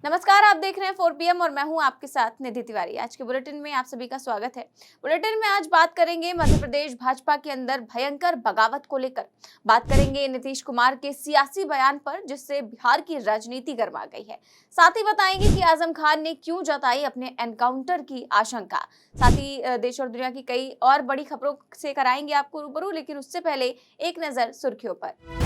नमस्कार, आप देख रहे हैं 4 PM और मैं हूं आपके साथ निधि तिवारी। आज के बुलेटिन में आप सभी का स्वागत है। बुलेटिन में आज बात करेंगे मध्य प्रदेश भाजपा के अंदर भयंकर बगावत को लेकर। बात करेंगे नीतीश कुमार के सियासी बयान पर, जिससे बिहार की राजनीति गर्मा गई है। साथ ही बताएंगे कि आजम खान ने क्यों जताई अपने एनकाउंटर की आशंका। साथ ही देश और दुनिया की कई और बड़ी खबरों से कराएंगे आपको रूबरू, लेकिन उससे पहले एक नजर सुर्खियों पर।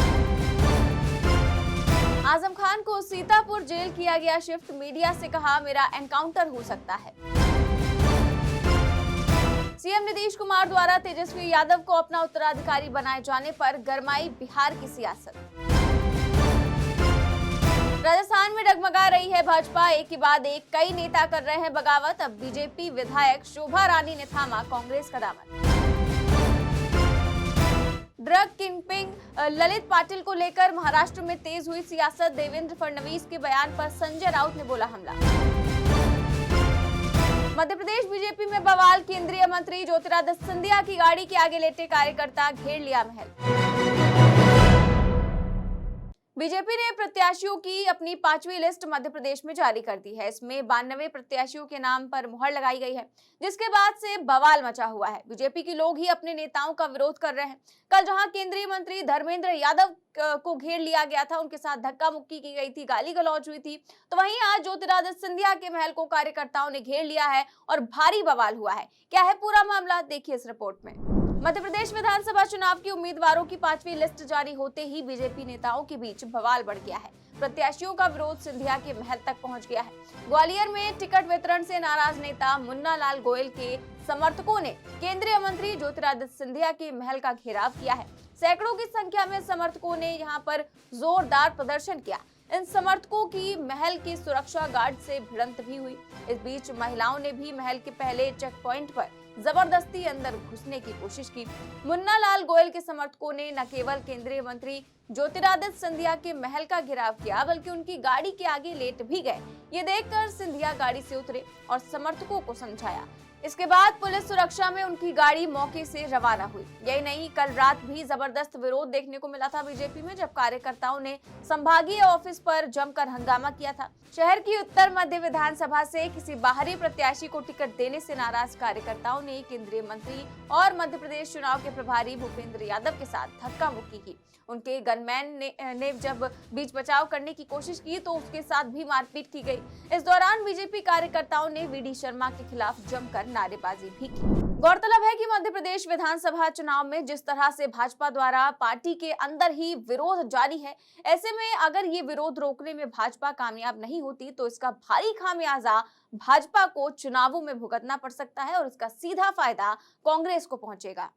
आजम खान को सीतापुर जेल किया गया शिफ्ट, मीडिया से कहा मेरा एनकाउंटर हो सकता है। सीएम नीतीश कुमार द्वारा तेजस्वी यादव को अपना उत्तराधिकारी बनाए जाने पर गरमाई बिहार की सियासत। राजस्थान में डगमगा रही है भाजपा, एक के बाद एक कई नेता कर रहे हैं बगावत। अब बीजेपी विधायक शोभा रानी ने थामा कांग्रेस का दामन। ड्रग किंगपिंग ललित पाटिल को लेकर महाराष्ट्र में तेज हुई सियासत। देवेंद्र फडणवीस के बयान पर संजय राउत ने बोला हमला। मध्य प्रदेश बीजेपी में बवाल, केंद्रीय मंत्री ज्योतिरादित्य सिंधिया की गाड़ी के आगे लेटे कार्यकर्ता, घेर लिया महल। बीजेपी ने प्रत्याशियों की अपनी 5वीं लिस्ट मध्य प्रदेश में जारी कर दी है। इसमें 92 प्रत्याशियों के नाम पर मुहर लगाई गई है, जिसके बाद से बवाल मचा हुआ है। बीजेपी के लोग ही अपने नेताओं का विरोध कर रहे हैं। कल जहां केंद्रीय मंत्री धर्मेंद्र यादव को घेर लिया गया था, उनके साथ धक्का मुक्की की गई थी, गाली गलौज हुई थी, तो वहीं आज ज्योतिरादित्य सिंधिया के महल को कार्यकर्ताओं ने घेर लिया है और भारी बवाल हुआ है। क्या है पूरा मामला, देखिए इस रिपोर्ट में। मध्य प्रदेश विधानसभा चुनाव की उम्मीदवारों की 5वीं लिस्ट जारी होते ही बीजेपी नेताओं के बीच बवाल बढ़ गया है। प्रत्याशियों का विरोध सिंधिया के महल तक पहुंच गया है। ग्वालियर में टिकट वितरण से नाराज नेता मुन्ना लाल गोयल के समर्थकों ने केंद्रीय मंत्री ज्योतिरादित्य सिंधिया के महल का घेराव किया है। सैकड़ों की संख्या में समर्थकों ने यहां पर जोरदार प्रदर्शन किया। इन समर्थकों की महल के सुरक्षा गार्ड से भिड़ंत भी हुई। इस बीच महिलाओं ने भी महल के पहले चेक पॉइंट पर जबरदस्ती अंदर घुसने की कोशिश की। मुन्ना लाल गोयल के समर्थकों ने न केवल केंद्रीय मंत्री ज्योतिरादित्य सिंधिया के महल का घेराव किया, बल्कि उनकी गाड़ी के आगे लेट भी गए। ये देखकर सिंधिया गाड़ी से उतरे और समर्थकों को समझाया। इसके बाद पुलिस सुरक्षा में उनकी गाड़ी मौके से रवाना हुई। यही नहीं, कल रात भी जबरदस्त विरोध देखने को मिला था बीजेपी में, जब कार्यकर्ताओं ने संभागीय ऑफिस पर जमकर हंगामा किया था। शहर की उत्तर मध्य विधानसभा से किसी बाहरी प्रत्याशी को टिकट देने से नाराज कार्यकर्ताओं ने केंद्रीय मंत्री और मध्य प्रदेश चुनाव के प्रभारी भूपेंद्र यादव के साथ धक्का मुक्की की। उनके गनमैन ने जब बीच बचाव करने की कोशिश की तो उसके साथ भी मारपीट की गई। इस दौरान बीजेपी कार्यकर्ताओं ने वीडी शर्मा के खिलाफ जमकर नारेबाजी भी की। गौरतलब है कि मध्य प्रदेश विधानसभा चुनाव में जिस तरह से भाजपा द्वारा पार्टी के अंदर ही विरोध जारी है, ऐसे में अगर ये विरोध रोकने में भाजपा कामयाब नहीं होती तो इसका भारी खामियाजा भाजपा को चुनावों में भुगतना पड़ सकता है और इसका सीधा फायदा कांग्रेस को पहुंचेगा।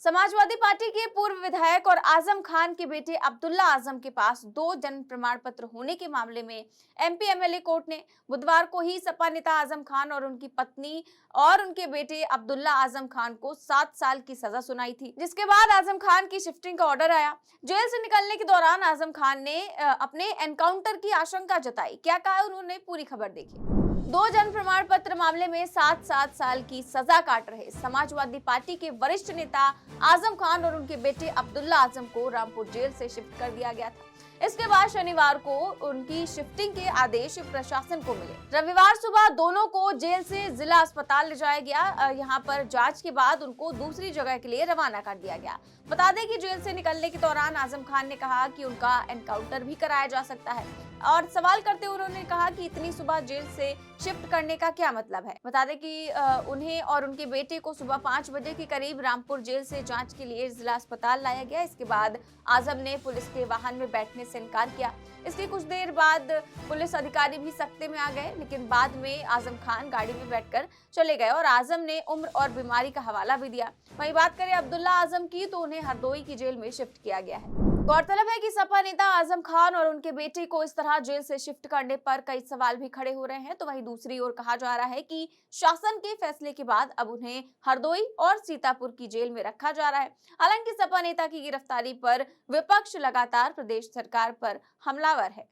समाजवादी पार्टी के पूर्व विधायक और आजम खान के बेटे अब्दुल्ला आजम के पास 2 जन्म प्रमाण पत्र होने के मामले में एमपी एमएलए कोर्ट ने बुधवार को ही सपा नेता आजम खान और उनकी पत्नी और उनके बेटे अब्दुल्ला आजम खान को 7 साल की सजा सुनाई थी, जिसके बाद आजम खान की शिफ्टिंग का ऑर्डर आया। जेल से निकलने के दौरान आजम खान ने अपने एनकाउंटर की आशंका जताई। क्या कहा उन्होंने, पूरी खबर देखिए। 2 जन्म प्रमाण पत्र मामले में 7 साल की सजा काट रहे समाजवादी पार्टी के वरिष्ठ नेता आजम खान और उनके बेटे अब्दुल्ला आजम को रामपुर जेल से शिफ्ट कर दिया गया था। इसके बाद शनिवार को उनकी शिफ्टिंग के आदेश प्रशासन को मिले। रविवार सुबह दोनों को जेल से जिला अस्पताल ले जाया गया। यहाँ पर जांच के बाद उनको दूसरी जगह के लिए रवाना कर दिया गया। बता दें कि जेल से निकलने के दौरान आजम खान ने कहा कि उनका एनकाउंटर भी कराया जा सकता है और सवाल करते हुए उन्होंने कहा कि इतनी सुबह जेल से शिफ्ट करने का क्या मतलब है। बता दें कि उन्हें और उनके बेटे को सुबह 5 बजे के करीब रामपुर जेल से जांच के लिए जिला अस्पताल लाया गया। इसके बाद आजम ने पुलिस के वाहन में बैठने से इनकार किया। इसके कुछ देर बाद पुलिस अधिकारी भी सख्ते में आ गए, लेकिन बाद में आजम खान गाड़ी में बैठकर चले गए और आजम ने उम्र और बीमारी का हवाला भी दिया। वहीं बात करें अब्दुल्ला आजम की, तो उन्हें हरदोई की जेल में शिफ्ट किया गया है। गौरतलब है कि सपा नेता आजम खान और उनके बेटे को इस तरह जेल से शिफ्ट करने पर कई सवाल भी खड़े हो रहे हैं। तो वहीं दूसरी ओर कहा जा रहा है कि शासन के फैसले के बाद अब उन्हें हरदोई और सीतापुर की जेल में रखा जा रहा है। हालांकि सपा नेता की गिरफ्तारी पर विपक्ष लगातार प्रदेश सरकार पर हमलावर है।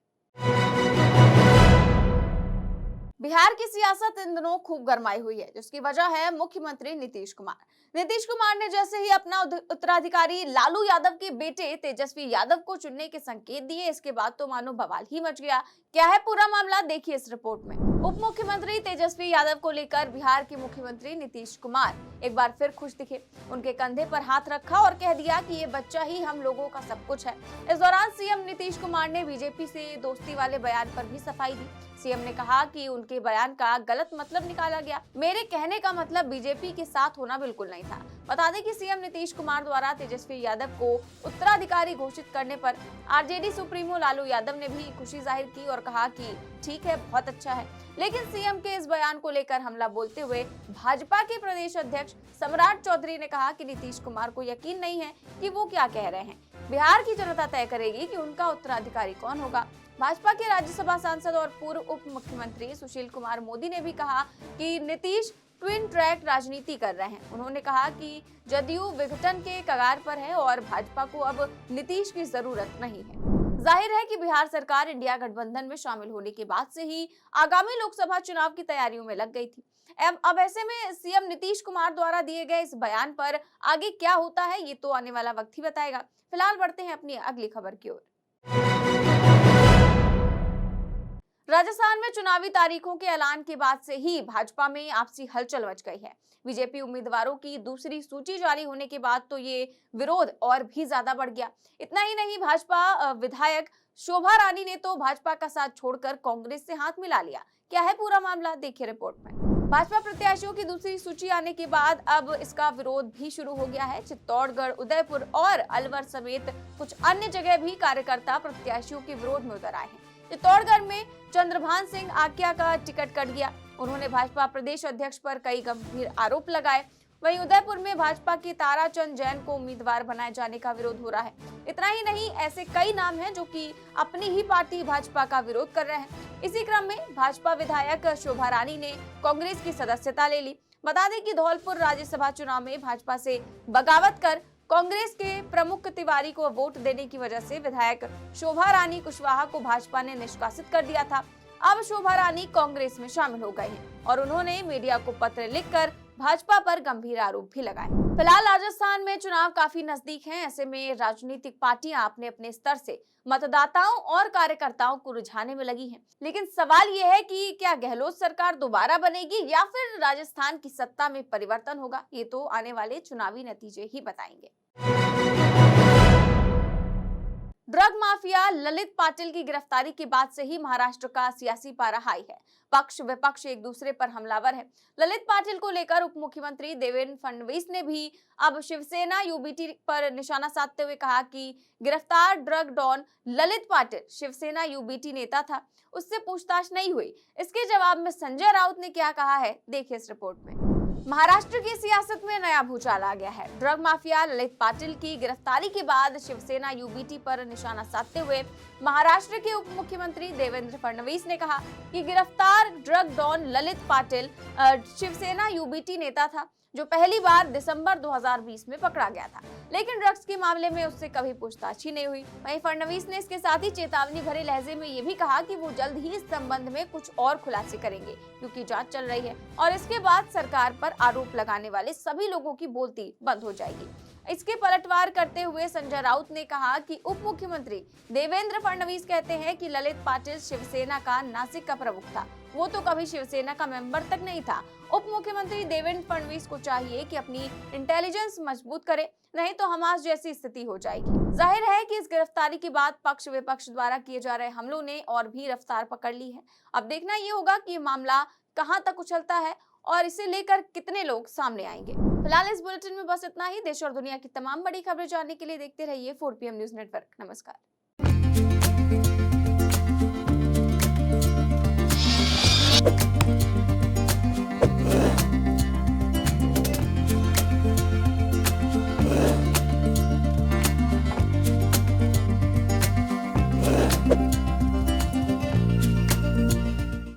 बिहार की सियासत इन दिनों खूब गरमाई हुई है, जिसकी वजह है मुख्यमंत्री नीतीश कुमार। नीतीश कुमार ने जैसे ही अपना उत्तराधिकारी लालू यादव के बेटे तेजस्वी यादव को चुनने के संकेत दिए, इसके बाद तो मानो बवाल ही मच गया। क्या है पूरा मामला, देखिए इस रिपोर्ट में। उप मुख्यमंत्री तेजस्वी यादव को लेकर बिहार के मुख्यमंत्री नीतीश कुमार एक बार फिर खुश दिखे। उनके कंधे पर हाथ रखा और कह दिया कि ये बच्चा ही हम लोगों का सब कुछ है। इस दौरान सीएम नीतीश कुमार ने बीजेपी से दोस्ती वाले बयान पर भी सफाई दी। सीएम ने कहा कि उनके बयान का गलत मतलब निकाला गया। मेरे कहने का मतलब बीजेपी के साथ होना बिल्कुल नहीं था। बता दें कि सीएम नीतीश कुमार द्वारा तेजस्वी यादव को उत्तराधिकारी घोषित करने पर आरजेडी सुप्रीमो लालू यादव ने भी खुशी जाहिर की और कहा कि ठीक है, बहुत अच्छा है। लेकिन सीएम के इस बयान को लेकर हमला बोलते हुए भाजपा के प्रदेश अध्यक्ष सम्राट चौधरी ने कहा कि नीतीश कुमार को यकीन नहीं है कि वो क्या कह रहे हैं। बिहार की जनता तय करेगी कि उनका उत्तराधिकारी कौन होगा। भाजपा के राज्यसभा सांसद और पूर्व उप मुख्यमंत्री सुशील कुमार मोदी ने भी कहा कि नीतीश ट्विन ट्रैक राजनीति कर रहे हैं। उन्होंने कहा कि जदयू विघटन के कगार पर है और भाजपा को अब नीतीश की जरूरत नहीं है। जाहिर है कि बिहार सरकार इंडिया गठबंधन में शामिल होने के बाद से ही आगामी लोकसभा चुनाव की तैयारियों में लग गई थी। अब ऐसे में सीएम नीतीश कुमार द्वारा दिए गए इस बयान पर आगे क्या होता है, ये तो आने वाला वक्त ही बताएगा। फिलहाल बढ़ते हैं अपनी अगली खबर की ओर। राजस्थान में चुनावी तारीखों के ऐलान के बाद से ही भाजपा में आपसी हलचल मच गई है। बीजेपी उम्मीदवारों की दूसरी सूची जारी होने के बाद तो ये विरोध और भी ज्यादा बढ़ गया। इतना ही नहीं, भाजपा विधायक शोभा रानी ने तो भाजपा का साथ छोड़कर कांग्रेस से हाथ मिला लिया। क्या है पूरा मामला, देखिए रिपोर्ट में। भाजपा प्रत्याशियों की दूसरी सूची आने के बाद अब इसका विरोध भी शुरू हो गया है। चित्तौड़गढ़, उदयपुर और अलवर समेत कुछ अन्य जगह भी कार्यकर्ता प्रत्याशियों के विरोध में उतर आए हैं। चित्तौड़गढ़ में चंद्रभान सिंह आक्या का टिकट कट गया। उन्होंने भाजपा प्रदेश अध्यक्ष पर कई गंभीर आरोप लगाए। वहीं उदयपुर में भाजपा की ताराचंद जैन को उम्मीदवार बनाए जाने का विरोध हो रहा है। इतना ही नहीं, ऐसे कई नाम हैं जो कि अपनी ही पार्टी भाजपा का विरोध कर रहे हैं। इसी क्रम में भाजपा विधायक शोभा रानी ने कांग्रेस की सदस्यता ले ली। बता दें कि धौलपुर राज्यसभा चुनाव में भाजपा से बगावत कर कांग्रेस के प्रमुख तिवारी को वोट देने की वजह से विधायक शोभा रानी कुशवाहा को भाजपा ने निष्कासित कर दिया था। अब शोभा रानी कांग्रेस में शामिल हो गए हैं और उन्होंने मीडिया को पत्र लिखकर भाजपा पर गंभीर आरोप भी लगाए। फिलहाल राजस्थान में चुनाव काफी नजदीक हैं। ऐसे में राजनीतिक पार्टियां अपने अपने स्तर से मतदाताओं और कार्यकर्ताओं को रुझाने में लगी हैं। लेकिन सवाल यह है कि क्या गहलोत सरकार दोबारा बनेगी या फिर राजस्थान की सत्ता में परिवर्तन होगा, ये तो आने वाले चुनावी नतीजे ही बताएंगे। ड्रग माफिया ललित पाटिल की गिरफ्तारी के बाद से ही महाराष्ट्र का सियासी पारा हाई है। पक्ष विपक्ष एक दूसरे पर हमलावर है। ललित पाटिल को लेकर उप मुख्यमंत्री देवेंद्र फडणवीस ने भी अब शिवसेना यूबीटी पर निशाना साधते हुए कहा कि गिरफ्तार drug don Lalit Patil Shivsena UBT नेता था, उससे पूछताछ नहीं हुई। इसके जवाब में संजय राउत ने क्या कहा है, देखिए इस रिपोर्ट में। महाराष्ट्र की सियासत में नया भूचाल आ गया है। ड्रग माफिया ललित पाटिल की गिरफ्तारी के बाद शिवसेना यूबीटी पर निशाना साधते हुए महाराष्ट्र के उप मुख्यमंत्री देवेंद्र फडणवीस ने कहा कि गिरफ्तार drug don Lalit Patil Shivsena UBT नेता था, जो पहली बार दिसंबर 2020 में पकड़ा गया था, लेकिन ड्रग्स के मामले में उससे कभी पूछताछ ही नहीं हुई। वहीं फडणवीस ने इसके साथ ही चेतावनी भरे लहजे में ये भी कहा कि वो जल्द ही इस संबंध में कुछ और खुलासे करेंगे, क्योंकि जांच चल रही है और इसके बाद सरकार पर आरोप लगाने वाले सभी लोगों की बोलती बंद हो जाएगी। इसके पलटवार करते हुए संजय राउत ने कहा कि उप मुख्यमंत्री देवेंद्र फडणवीस कहते हैं कि ललित पाटिल शिवसेना का नासिक का प्रमुख था, वो तो कभी शिवसेना का मेंबर तक नहीं था। उप मुख्यमंत्री देवेंद्र फडणवीस को चाहिए कि अपनी इंटेलिजेंस मजबूत करे, नहीं तो हमास जैसी स्थिति हो जाएगी। जाहिर है कि इस गिरफ्तारी के बाद पक्ष विपक्ष द्वारा किए जा रहे हमलों ने और भी रफ्तार पकड़ ली है। अब देखना ये होगा कि मामला कहां तक उछलता है और इसे लेकर कितने लोग सामने आएंगे। फिलहाल इस बुलेटिन में बस इतना ही। देश और दुनिया की तमाम बड़ी खबरें जानने के लिए देखते रहिए 4PM न्यूज नेटवर्क। नमस्कार।